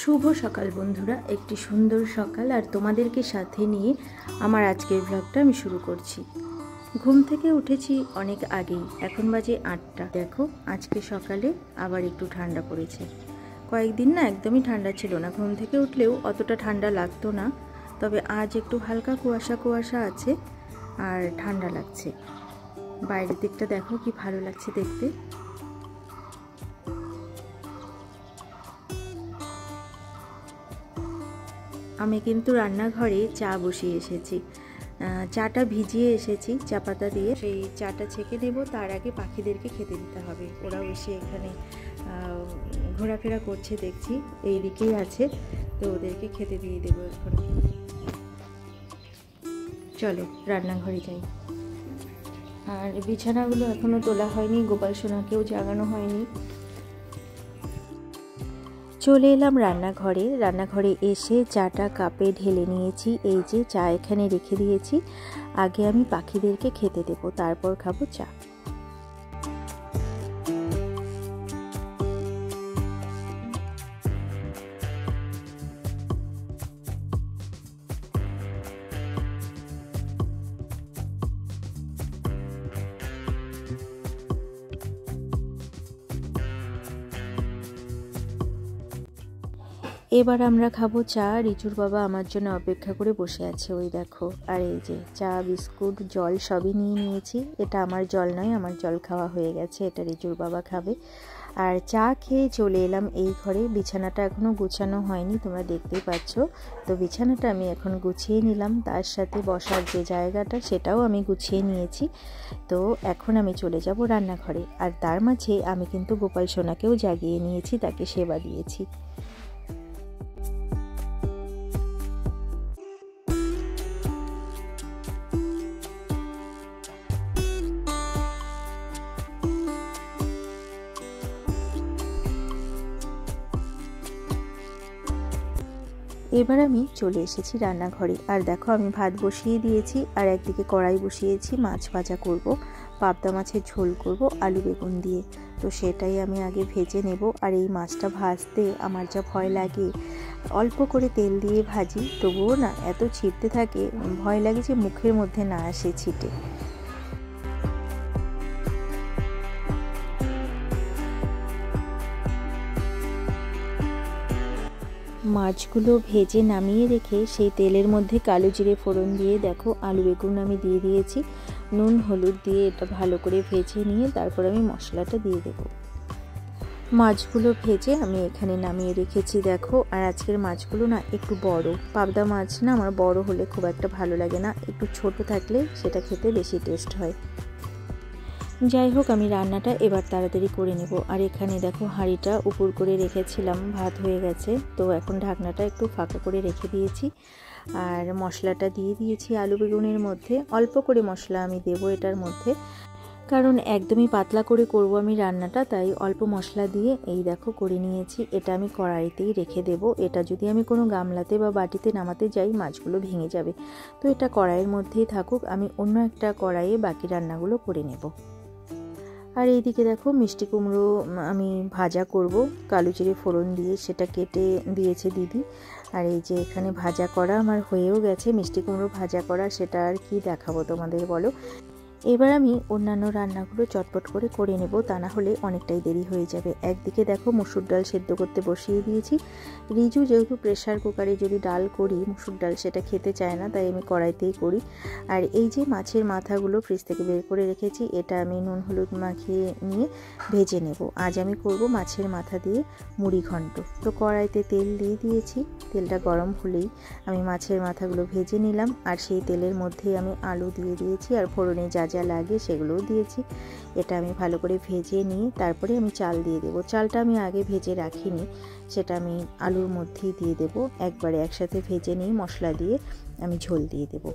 শুভ সকাল বন্ধুরা, একটি সুন্দর সকাল আর তোমাদেরকে সাথে নিয়ে আমার আজকের ব্লগটা আমি শুরু করছি। ঘুম থেকে উঠেছি অনেক আগেই, এখন বাজে 8টা। দেখো আজকে সকালে আবার একটু ঠান্ডা পড়েছে। কয়েকদিন না একদমই ঠান্ডা ছিল না, ঘুম থেকে উঠলেও অতটা ঠান্ডা লাগতো না, তবে আজ একটু হালকা কুয়াশা কুয়াশা আছে আর ঠান্ডা লাগছে। বাইরের দিকটা দেখো কি ভালো লাগছে দেখতে। আমি কিন্তু রান্নাঘরে চা বসিয়ে এসেছি, চাটা ভিজিয়ে এসেছি চা পাতা দিয়ে। সেই চাটা ছেঁকে দেবো, তার আগে পাখিদেরকে খেতে দিতে হবে। ওরাও এসে এখানে ঘোরাফেরা করছে দেখছি, এই দিকেই আছে, তো ওদেরকে খেতে দিয়ে দেবো এখন। চলো রান্নাঘরে যাই। আর বিছানাগুলো এখনও তোলা হয়নি, গোপাল সোনাকেও জাগানো হয়নি। চলে এলাম রান্নাঘরে এসে চাটা কাপে ঢেলে নিয়েছি। এই যে চা এখানে রেখে দিয়েছি, আগে আমি পাখিদেরকে খেতে দেবো, তারপর খাবো চা। এবার আমরা খাবো চা। রিচুর বাবা আমার জন্য অপেক্ষা করে বসে আছে, ওই দেখো। আর এই যে চা, বিস্কুট, জল সবই নিয়ে নিয়েছি। এটা আমার জল নয়, আমার জল খাওয়া হয়ে গেছে, এটা রিচুর বাবা খাবে। আর চা খেয়ে চলে এলাম এই ঘরে। বিছানাটা এখনও গুছানো হয়নি, তোমরা দেখতেই পাচ্ছ। তো বিছানাটা আমি এখন গুছিয়ে নিলাম, তার সাথে বসার যে জায়গাটা সেটাও আমি গুছিয়ে নিয়েছি। তো এখন আমি চলে যাব রান্নাঘরে। আর তার মাঝে আমি কিন্তু গোপাল সোনাকেও জাগিয়ে নিয়েছি, তাকে সেবা দিয়েছি। এবার আমি চলে এসেছি রান্নাঘরে। আর দেখো আমি ভাত বসিয়ে দিয়েছি, আর একদিকে কড়াই বসিয়েছি, মাছ ভাজা করব, পাবদা মাছের ঝোল করব আলু বেগুন দিয়ে। তো সেটাই আমি আগে ভেজে নেব। আর এই মাছটা ভাজতে আমার যা ভয় লাগে, অল্প করে তেল দিয়ে ভাজি, তবুও না এত ছিটতে থাকে, ভয় লাগে যে মুখের মধ্যে না আসে ছিটে। মাছগুলো ভেজে নামিয়ে রেখে সেই তেলের মধ্যে কালো জিরে ফোড়ন দিয়ে দেখো আলু বেগুন আমি দিয়ে দিয়েছি। নুন হলুদ দিয়ে এটা ভালো করে ভেজে নিয়ে তারপর আমি মশলাটা দিয়ে দেব। মাছগুলো ভেজে আমি এখানে নামিয়ে রেখেছি দেখো। আর আজকের মাছগুলো না একটু বড়, পাবদা মাছ না আমার বড় হলে খুব একটা ভালো লাগে না, একটু ছোট থাকলে সেটা খেতে বেশি টেস্ট হয়। যাই হোক, আমি রান্নাটা এবার তাড়াতাড়ি করে নেব। আর এখানে দেখো হাঁড়িটা উপর করে রেখেছিলাম, ভাত হয়ে গেছে, তো এখন ঢাকনাটা একটু ফাঁকা করে রেখে দিয়েছি। আর মশলাটা দিয়ে দিয়েছি আলু বেগুনের মধ্যে। অল্প করে মশলা আমি দেবো এটার মধ্যে, কারণ একদমই পাতলা করে করব আমি রান্নাটা, তাই অল্প মশলা দিয়ে এই দেখো করে নিয়েছি। এটা আমি কড়াইতেই রেখে দেব। এটা যদি আমি কোনো গামলাতে বা বাটিতে নামাতে যাই মাছগুলো ভেঙে যাবে, তো এটা কড়াইয়ের মধ্যেই থাকুক, আমি অন্য একটা কড়াইয়ে বাকি রান্নাগুলো করে নেব। আর এইদিকে দেখো মিষ্টি কুমড়ো আমি ভাজা করব কালো জিরে ফোড়ন দিয়ে, সেটা কেটে দিয়েছে দিদি। আর এই যে এখানে ভাজা করা আমার হয়েও গেছে, মিষ্টি কুমড়ো ভাজা করা, সেটা আর কি দেখাবো তোমাদের বলো। এবার আমি অন্যান্য রান্নাগুলো চটপট করে নেব, তা না হলে অনেকটাই দেরি হয়ে যাবে। একদিকে দেখো মসুর ডাল সেদ্ধ করতে বসিয়ে দিয়েছি। রিজু যেহেতু প্রেশার কুকারে যদি ডাল করি মসুর ডাল সেটা খেতে চায় না, তাই আমি কড়াইতেই করি। আর এই যে মাছের মাথাগুলো ফ্রিজ থেকে বের করে রেখেছি, এটা আমি নুন হলুদ মাখিয়ে নিয়ে ভেজে নেব। আজ আমি করব মাছের মাথা দিয়ে মুড়ি ঘন্ট। তো কড়াইতে তেল দিয়ে দিয়েছি, তেলটা গরম হলেই আমি মাছের মাথাগুলো ভেজে নিলাম। আর সেই তেলের মধ্যেই আমি আলু দিয়ে দিয়েছি, আর ফোড়নে যা যা লাগে সেগুলোও দিয়েছি। এটা আমি ভালো করে ভেজে নিয়ে তারপরে আমি চাল দিয়ে দেবো। চালটা আমি আগে ভেজে রাখিনি, সেটা আমি আলুর মধ্যেই দিয়ে দেবো। একবারে একসাথে ভেজে নিয়ে মশলা দিয়ে আমি ঝোল দিয়ে দেবো।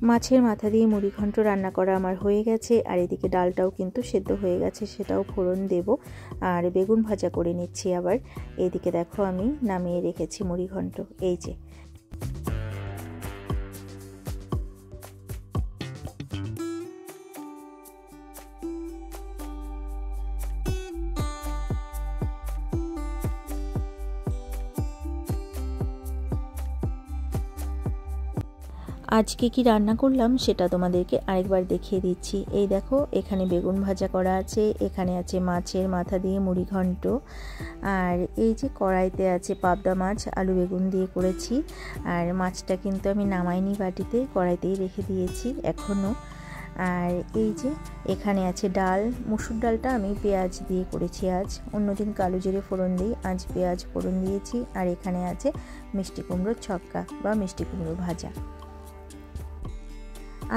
মাছের মাথা দিয়ে মুড়ি ঘন্ট রান্না করা আমার হয়ে গেছে। আর এদিকে ডালটাও কিন্তু সেদ্ধ হয়ে গেছে, সেটাও ফোড়ন দেব। আর বেগুন ভাজা করে নিচ্ছি আবার। এইদিকে দেখো আমি নামিয়ে রেখেছি মুড়ি ঘন্ট, এই যে। আজকে কি রান্না করলাম সেটা তোমাদেরকে আরেকবার দেখিয়ে দিচ্ছি। এই দেখো, এখানে বেগুন ভাজা করা আছে, এখানে আছে মাছের মাথা দিয়ে মুড়ি ঘন্ট, আর এই যে কড়াইতে আছে পাবদা মাছ আলু বেগুন দিয়ে করেছি। আর মাছটা কিন্তু আমি নামাইনি বাটিতে, কড়াইতেই রেখে দিয়েছি এখনও। আর এই যে এখানে আছে ডাল, মুসুর ডালটা আমি পেঁয়াজ দিয়ে করেছি আজ, অন্যদিন কালো জিরে ফোড়ন দিই, আজ পেঁয়াজ ফোড়ন দিয়েছি। আর এখানে আছে মিষ্টি কুমড়োর ছক্কা বা মিষ্টি কুমড়ো ভাজা।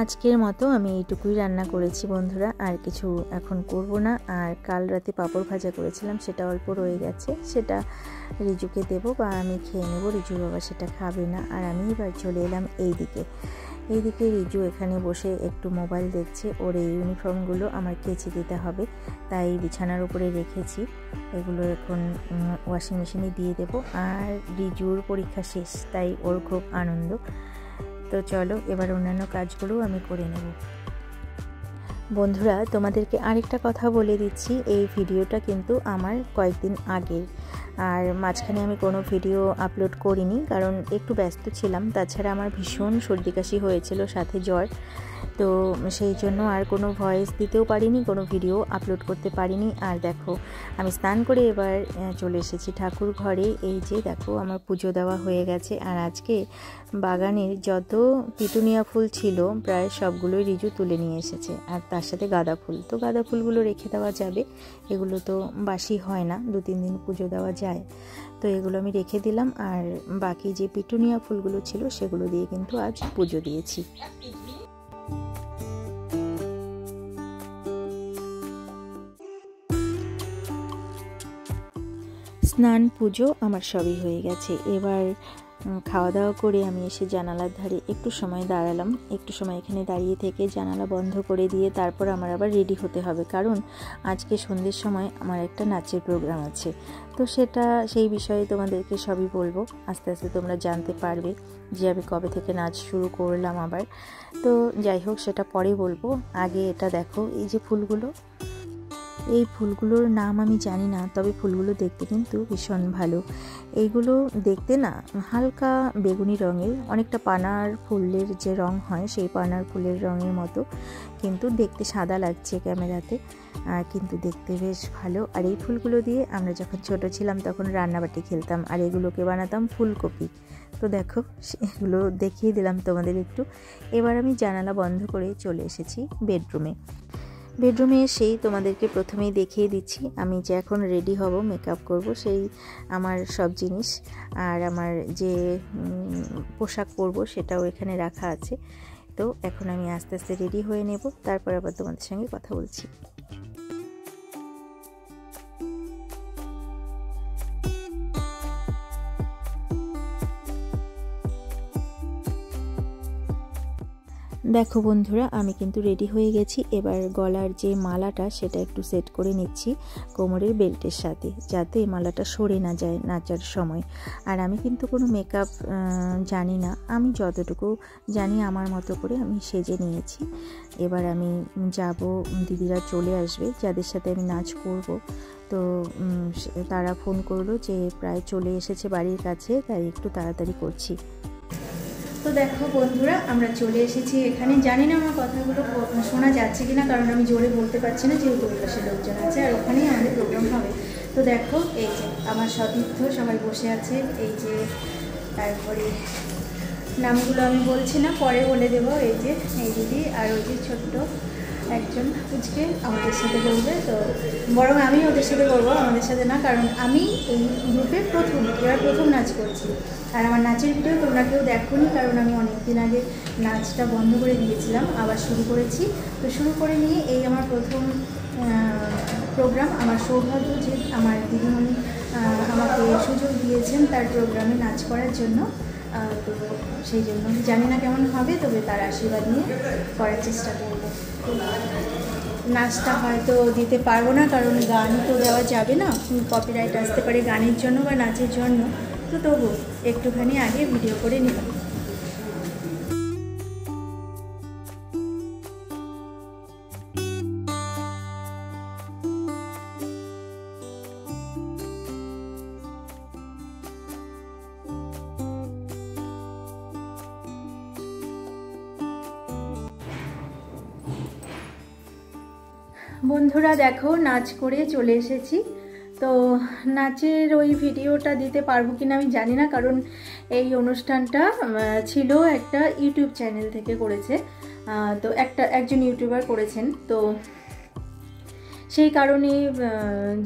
আজকের মতো আমি এইটুকুই রান্না করেছি বন্ধুরা, আর কিছু এখন করব না। আর কাল রাতে পাঁপড় ভাজা করেছিলাম, সেটা অল্প রয়ে গেছে, সেটা রিজুকে দেবো বা আমি খেয়ে নেবো। রিজুর বাবা সেটা খাবে না। আর আমি এবার চলে এলাম এইদিকে রিজু এখানে বসে একটু মোবাইল দেখছে। ওর এই ইউনিফর্মগুলো আমার কেচে দিতে হবে, তাই বিছানার উপরে রেখেছি। এগুলো এখন ওয়াশিং মেশিনে দিয়ে দেবো। আর রিজুর পরীক্ষা শেষ, তাই ওর খুব আনন্দ। তো চলো এবার অন্যান্য কাজগুলো আমি করে নেব। বন্ধুরা, তোমাদেরকে আরেকটা কথা বলে দিচ্ছি, এই ভিডিওটা কিন্তু আমার কয়েকদিন আগের, আর মাঝখানে আমি কোনো ভিডিও আপলোড করিনি, কারণ একটু ব্যস্ত ছিলাম। তাছাড়া আমার ভীষণ সর্দি কাশি হয়েছিল, সাথে জ্বর, তো সেই জন্য আর কোনো ভয়েস দিতেও পারিনি, কোনো ভিডিও আপলোড করতে পারিনি। আর দেখো, আমি স্নান করে এবার চলে এসেছি ঠাকুর ঘরে। এই যে দেখো, আমার পুজো দেওয়া হয়ে গেছে। আর আজকে বাগানের যত পিটুনিয়া ফুল ছিল প্রায় সবগুলোই রিজু তুলে নিয়ে এসেছে, আর তার সাথে গাঁদা ফুল। তো গাঁদা ফুলগুলো রেখে দেওয়া যাবে, এগুলো তো বাসি হয় না, 2-3 দিন পুজো দেওয়া যায়। তো এগুলো আমি রেখে দিলাম। আর বাকি যে পিটুনিয়া ফুলগুলো ছিল সেগুলো দিয়ে কিন্তু আজ পুজো দিয়েছি। স্নান পুজো আমার সবই হয়ে গেছে। এবার খাওয়া দাওয়া করে আমি এসে জানালার ধারে একটু সময় দাঁড়ালাম। একটু সময় এখানে দাঁড়িয়ে থেকে জানালা বন্ধ করে দিয়ে তারপর আমার আবার রেডি হতে হবে, কারণ আজকে সন্ধ্যের সময় আমার একটা নাচের প্রোগ্রাম আছে। তো সেই বিষয়ে তোমাদেরকে সবই বলবো, আস্তে আস্তে তোমরা জানতে পারবে যে আমি কবে থেকে নাচ শুরু করলাম আবার। তো যাই হোক, সেটা পরে বলবো। আগে এটা দেখো, এই যে ফুলগুলো, এই ফুলগুলোর নাম আমি জানি না, তবে ফুলগুলো দেখতে কিন্তু ভীষণ ভালো। এইগুলো দেখতে না হালকা বেগুনি রঙের, অনেকটা পানার ফুলের যে রং হয় সেই পানার ফুলের রঙের মতো, কিন্তু দেখতে সাদা লাগছে ক্যামেরাতে, কিন্তু দেখতে বেশ ভালো। আর এই ফুলগুলো দিয়ে আমরা যখন ছোট ছিলাম তখন রান্নাবাটি খেলতাম, আর এগুলোকে বানাতাম ফুলকপি। তো দেখো, এগুলো দেখিয়ে দিলাম তোমাদের একটু। এবার আমি জানালা বন্ধ করে চলে এসেছি বেডরুমে এসেই তোমাদেরকে প্রথমেই দেখিয়ে দিচ্ছি আমি যে এখন রেডি হব, মেকআপ করব, সেই আমার সব জিনিস আর আমার যে পোশাক পরব সেটাও এখানে রাখা আছে। তো এখন আমি আস্তে আস্তে রেডি হয়ে নেব, তারপর আবার তোমাদের সঙ্গে কথা বলছি। দেখো বন্ধুরা, আমি কিন্তু রেডি হয়ে গেছি। এবার গলার যে মালাটা সেটা একটু সেট করে নিচ্ছি কোমরের বেল্টের সাথে, যাতে মালাটা সরে না যায় নাচার সময়। আর আমি কিন্তু কোনো মেকআপ জানি না, আমি যতটুকু জানি আমার মতো করে আমি সেজে নিয়েছি। এবার আমি যাব, দিদিরা চলে আসবে যাদের সাথে আমি নাচ করব। তো তারা ফোন করলো যে প্রায় চলে এসেছে বাড়ির কাছে, তাই একটু তাড়াতাড়ি করছি। তো দেখো বন্ধুরা, আমরা চলে এসেছি এখানে। জানি না আমার কথাগুলো শোনা যাচ্ছে কিনা, কারণ আমি জোরে বলতে পারছি না, যেহেতু পাশে লোকজন আছে আর ওখানেই আমাদের প্রোগ্রাম হবে। তো দেখো, এই যে আমার সতীর্থ সবাই বসে আছে। এই যে, তারপরে নামগুলো আমি বলছি না, পরে বলে দেবো। এই যে এই দিদি, আর ওই যে ছোট্ট একজন পুচকে আমাদের সাথে করবে। তো বরং আমি ওদের সাথে করবো, আমাদের সাথে না, কারণ আমি এই গ্রুপে প্রথম নাচ করছি। আর আমার নাচের ভিডিও তোমরা কেউ দেখোনি, কারণ আমি অনেক দিন আগে নাচটা বন্ধ করে দিয়েছিলাম, আবার শুরু করেছি। তো শুরু করে নিয়ে এই আমার প্রথম প্রোগ্রাম। আমার সৌভাগ্য যে আমার দিদিমণি আমাকে সুযোগ দিয়েছেন তার প্রোগ্রামে নাচ করার জন্য। তো সেই জন্য জানি না কেমন হবে, তবে তার আশীর্বাদ নিয়ে করার চেষ্টা করব। নাচটা হয়তো দিতে পারবো না, কারণ গান তো দেওয়া যাবে না, কপিরাইট আসতে পারে গানের জন্য বা নাচের জন্য। তো তবু একটুখানি আগে ভিডিও করে নিলাম। বন্ধুরা দেখো নাচ করে চলে এসেছি। তো নাচের ওই ভিডিওটা দিতে পারবো কিনা আমি জানি না, কারণ এই অনুষ্ঠানটা ছিল একটা ইউটিউব চ্যানেল থেকে করেছে, তো একজন ইউটিউবার করেছেন, তো সেই কারণে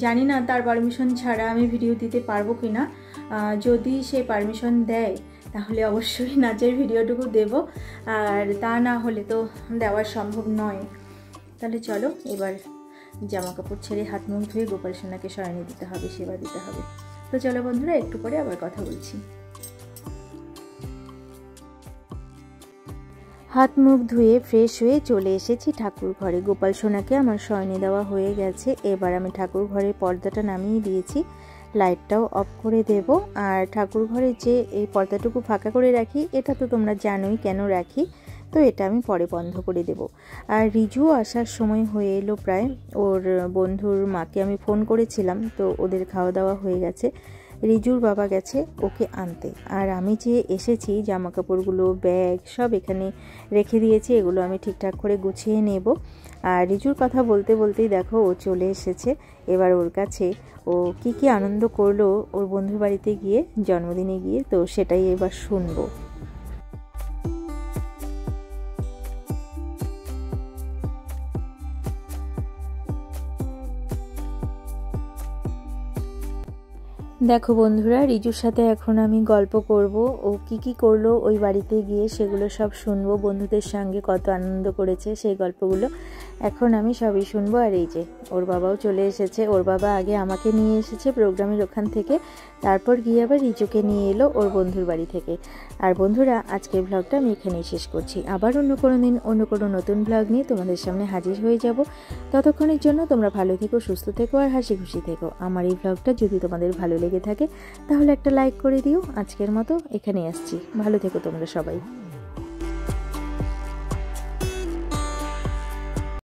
জানি না তার পারমিশন ছাড়া আমি ভিডিও দিতে পারবো কিনা। যদি সে পারমিশন দেয় তাহলে অবশ্যই নাচের ভিডিওটুকু দেব, আর তা না হলে তো দেওয়া সম্ভব নয়। তাহলে চলো এবার জামা কাপড় ছেড়ে হাত মুখ ধুয়ে গোপাল সোনাকে শয়নে দিতে হবে, সেবা দিতে হবে। তো চলো বন্ধুরা একটু পরে আবার কথা বলছি। হাত মুখ ধুয়ে ফ্রেশ হয়ে চলে এসেছি ঠাকুর ঘরে। গোপাল সোনাকে আমার শয়নে দেওয়া হয়ে গেছে। এবার আমি ঠাকুর ঘরের পর্দাটা নামিয়ে দিয়েছি, লাইটটাও অফ করে দেব। আর ঠাকুর ঘরে যে এই পর্দাটুকু ফাঁকা করে রাখি, এটা তো তোমরা জানোই কেন রাখি, তো এটা আমি পরে বন্ধ করে দেব। আর রিজু আসার সময় হয়ে এলো প্রায়। ওর বন্ধুর মাকে আমি ফোন করেছিলাম, তো ওদের খাওয়া দাওয়া হয়ে গেছে। রিজুর বাবা গেছে ওকে আনতে, আর আমি যে এসেছি জামা কাপড়গুলো ব্যাগ সব এখানে রেখে দিয়েছি, এগুলো আমি ঠিকঠাক করে গুছিয়ে নেব। আর রিজুর কথা বলতে বলতেই দেখো ও চলে এসেছে। এবার ওর কাছে ও কি আনন্দ করলো ওর বন্ধুর বাড়িতে গিয়ে, জন্মদিনে গিয়ে, তো সেটাই এবার শুনবো। দেখো বন্ধুরা, রিজুর সাথে এখন আমি গল্প করব। ও কি করলো ওই বাড়িতে গিয়ে সেগুলো সব শুনবো। বন্ধুদের সঙ্গে কত আনন্দ করেছে সেই গল্পগুলো এখন আমি সবই শুনবো। আর এই যে ওর বাবাও চলে এসেছে। ওর বাবা আগে আমাকে নিয়ে এসেছে প্রোগ্রামের ওখান থেকে, তারপর গিয়ে আবার রিজুকে নিয়ে এলো ওর বন্ধুর বাড়ি থেকে। আর বন্ধুরা আজকের ব্লগটা আমি এখানেই শেষ করছি। আবার অন্য কোনো দিন অন্য কোনো নতুন ব্লগ নিয়ে তোমাদের সামনে হাজির হয়ে যাব। ততক্ষণের জন্য তোমরা ভালো থেকো, সুস্থ থেকো আর হাসি খুশি থেকো। আমার এই ব্লগটা যদি তোমাদের ভালো লেগে থাকে তাহলে একটা লাইক করে দিও। আজকের মতো এখানেই আসছি। ভালো থেকো তোমরা সবাই।